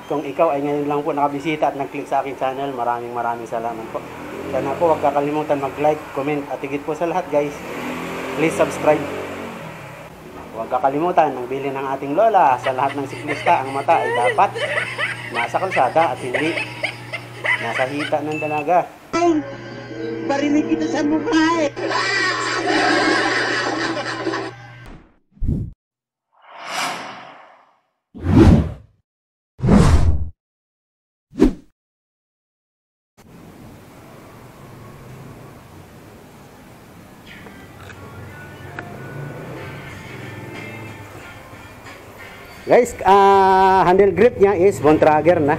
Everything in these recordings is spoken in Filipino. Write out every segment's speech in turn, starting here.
kung ikaw ay ngayon lang po nakabisita at nag-click sa aking channel, maraming salamat po. Sana po huwag kakalimutan mag-like, comment at higit po sa lahat guys, please subscribe. Huwag kakalimutan ang bilin ng ating lola. Sa lahat ng siklista, ang mata ay dapat nasa kalsada at hindi nasa hita ng dalaga. Barinig kita sa mukha eh. Guys, handle grip niya is Bontrager na.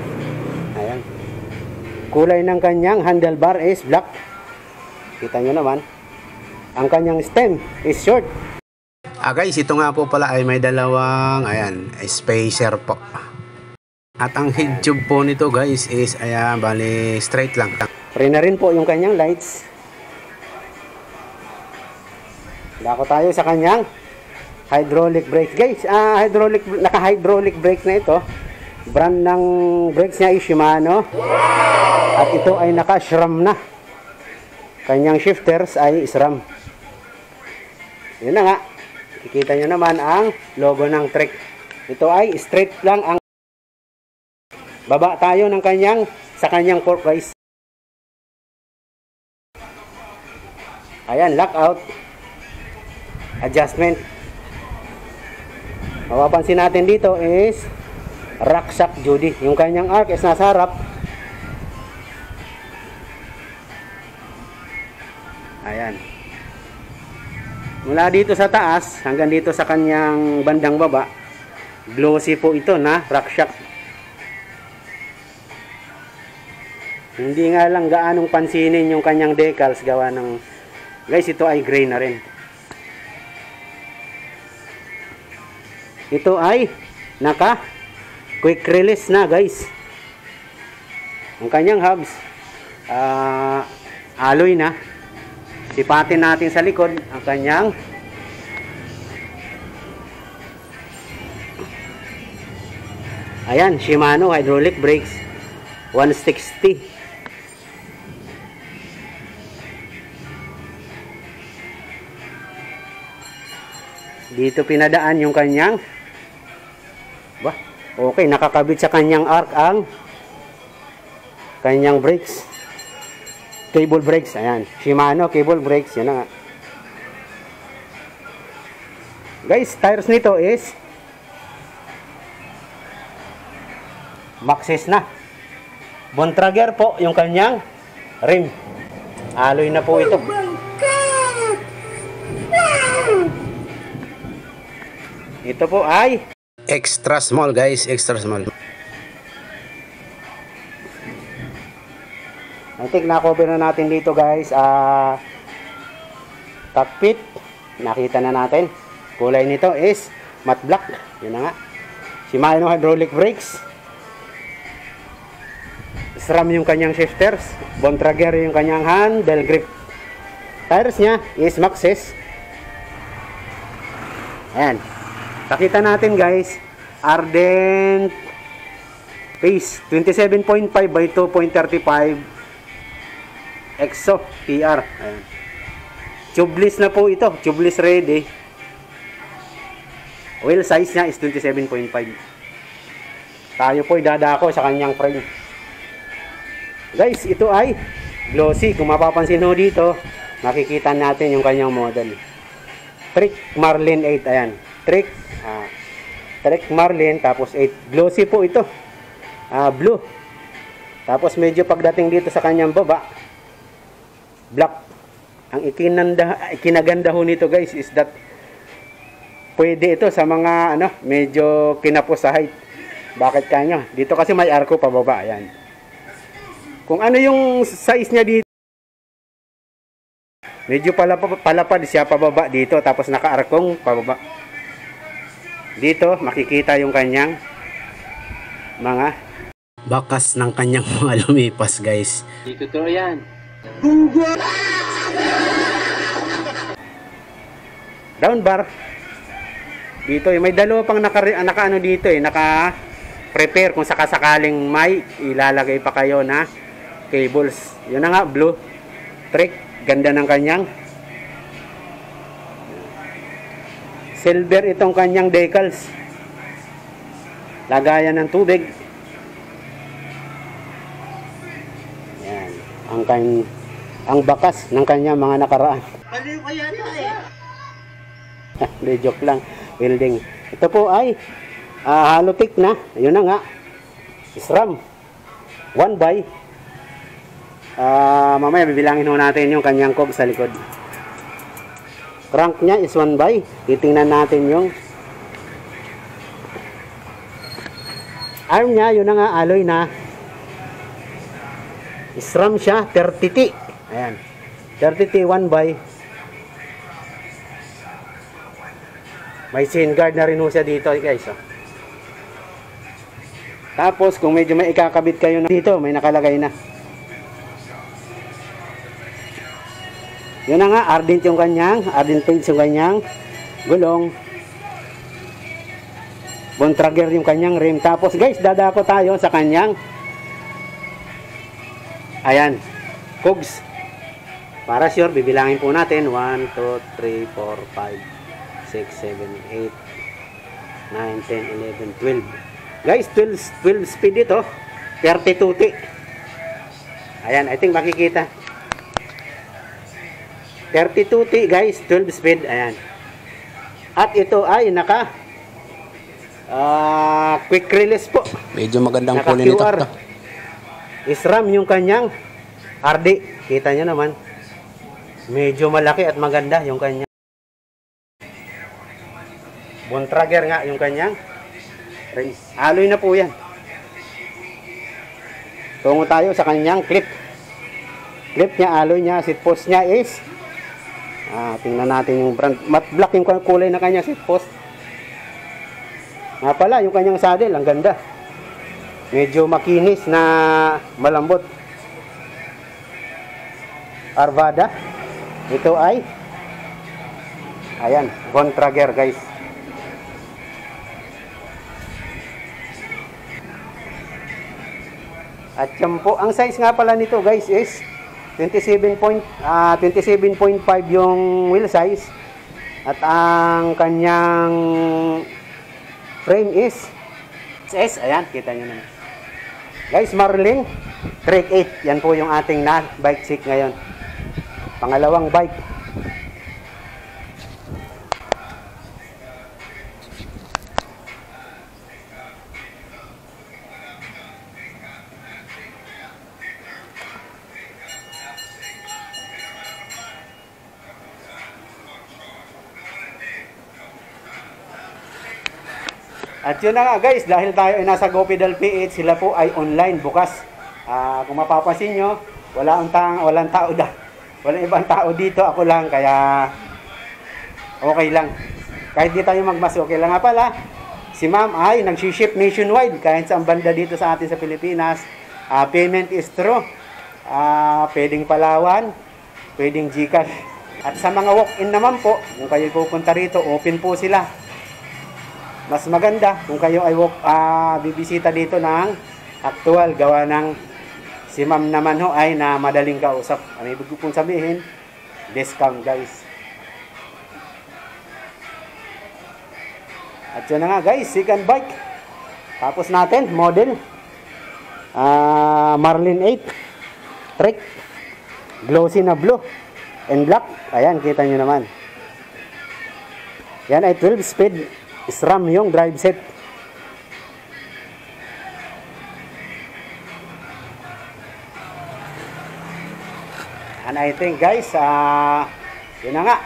Ayan. Kulay ng kanyang handlebar is black. Kita nyo naman. Ang kanyang stem is short. Guys, ito nga po pala ay may dalawang, ayan, spacer po. At ang head tube po nito guys is, ayan, bali straight lang. Free na rin po yung kanyang lights. Dako tayo sa kanyang hydraulic brakes guys. Naka-hydraulic brake na ito. Brand ng brakes niya ay Shimano. At ito ay naka-SRAM na. Kanyang shifters ay SRAM. Yun na nga. Kikita nyo naman ang logo ng Trek. Ito ay straight lang ang baba tayo ng sa kanyang fork guys. Ayan, lockout. Adjustment. Mapapansin natin dito is rucksack Judy. Yung kanyang arc is nasa harap. Ayan. Mula dito sa taas hanggang dito sa kanyang bandang baba, glossy po ito na rucksack. Hindi nga lang gaanong pansinin yung kanyang decals gawa ng guys, ito ay gray na rin. Ito ay naka quick release na guys. Ang kanyang hubs alloy na. Sipatin natin sa likod ang kanyang ayan, Shimano hydraulic brakes 160. Dito pinadaan yung kanyang okay, nakakabit sa kanyang arc ang kanyang brakes. Cable brakes, ayan. Shimano cable brakes, yan na nga. Guys, tires nito is Maxxis na. Bontrager po yung kanyang rim. Alloy na po ito. Ito po ay extra small guys, extra small. I think na-cover na natin dito guys. Cockpit, nakita na natin. Kulay nito is matte black. Yun na nga. Shimano hydraulic brakes. SRAM yung kanyang shifters. Bontrager yung kanyang handle grip. Tires niya is Maxxis. Ayan. Nakita natin guys, Ardent Pace 27.5 by 2.35 EXO PR. Ayan. Tubeless na po ito, tubeless ready. Wheel size niya is 27.5. Tayo po idadako sa kanyang frame. Guys, ito ay glossy. Kung mapapansin ho dito, makikita natin yung kanyang model. Trek Marlin 8, ayan. Trek Marlin, tapos 8. Glossy po ito. Blue. Tapos medyo pagdating dito sa kanyang baba, black. Ang ikinaganda ho nito guys is that pwede ito sa mga medyo kinapos sa height. Bakit kanya? Dito kasi may arko pababa, ayan. Kung ano yung size niya dito, medyo palapad siya pababa dito, tapos naka-arkong pababa. Dito makikita yung kanyang mga bakas ng kanyang mga lumipas guys. Dito to yan. Down bar. Dito may dalawa pang naka ano dito naka prepare kung sakasakaling may ilalagay pa kayo na cables. Yun na nga, blue trick. Ganda ng kanyang silver itong kanyang decals. Lagayan ng tubig. Yan. Ang bakas ng kanyang mga nakaraan. Mali ko yata eh. Hindi, joke lang. Welding. Ito po ay halotik na. Yun na nga. SRAM 1 by. Mamaya bibilangin ho natin yung kanyang cog sa likod. Crank niya is 1 by. Titingnan natin yung arm niya. Yun na nga, alloy na. SRAM siya 30T. Ayan. 30T 1 by. May chain guard na rin ho siya dito, guys. Oh. Tapos, kung medyo may ikakabit kayo na dito, may nakalagay na. Yun na nga, ardent yung kanyang, gulong. Bontrager yung kanyang rim. Tapos, guys, dadako tayo sa kanyang, ayan, cogs. Para sure, bibilangin po natin. 1, 2, 3, 4, 5, 6, 7, 8, 9, 10, 11, 12. Guys, 12 speed ito. 32T. Ayan, I think makikita. 32T guys, 12 speed. Ayan. At ito ay naka quick release po. Medyo magandang kulay nito. SRAM yung kanyang RD. Kita nyo naman. Medyo malaki at maganda yung kanyang Bontrager nga yung kanyang ring. Alloy na po yan. Tungo tayo sa kanyang clip. Clip niya, alloy niya, seat post niya is tingnan natin yung brand. Matte black yung kulay na kanyang seat post. Nga pala, yung kanyang saddle, ang ganda. Medyo makinis na malambot. Arvada. Ito ay ayan, Bontrager guys. At yan po, ang size nga pala nito guys is 27.5 yung wheel size. At ang kanyang frame is S. Ayan, kita nyo naman. Guys, Marlin Trek 8. Yan po yung ating na bike seat ngayon. Pangalawang bike. At yun na nga guys, dahil tayo ay nasa GoPedal PH, sila po ay online bukas. Kung mapapansin nyo, walang tao da. Walang ibang tao dito, ako lang, kaya okay lang. Kahit di tayo magmas, okay lang nga pala. Si ma'am ay nag-ship nationwide, kahit saan banda dito sa atin sa Pilipinas. Payment is through. Pwedeng Palawan, pwedeng GCash. At sa mga walk-in naman po, kung kayo pupunta rito, open po sila. Mas maganda kung kayo ay bibisita dito ng actual, gawa ng si ma'am naman ho ay na madaling kausap. Ano ibig ko pong sabihin? Discount guys. At yun na nga guys, second bike. Tapos natin, model Marlin 8 Trek. Glossy na blue and black. Ayan, kita nyo naman. Yan ay 12 speed. SRAM yung drive set. And I think guys, yun na nga.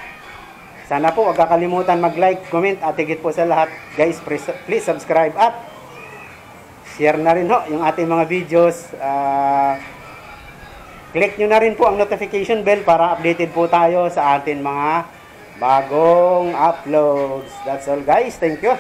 Sana po huwag kakalimutan mag-like, comment at higit po sa lahat. Guys, please subscribe at share na rin ho yung ating mga videos. Click nyo na rin po ang notification bell para updated po tayo sa ating mga bagong uploads. That's all guys. Thank you.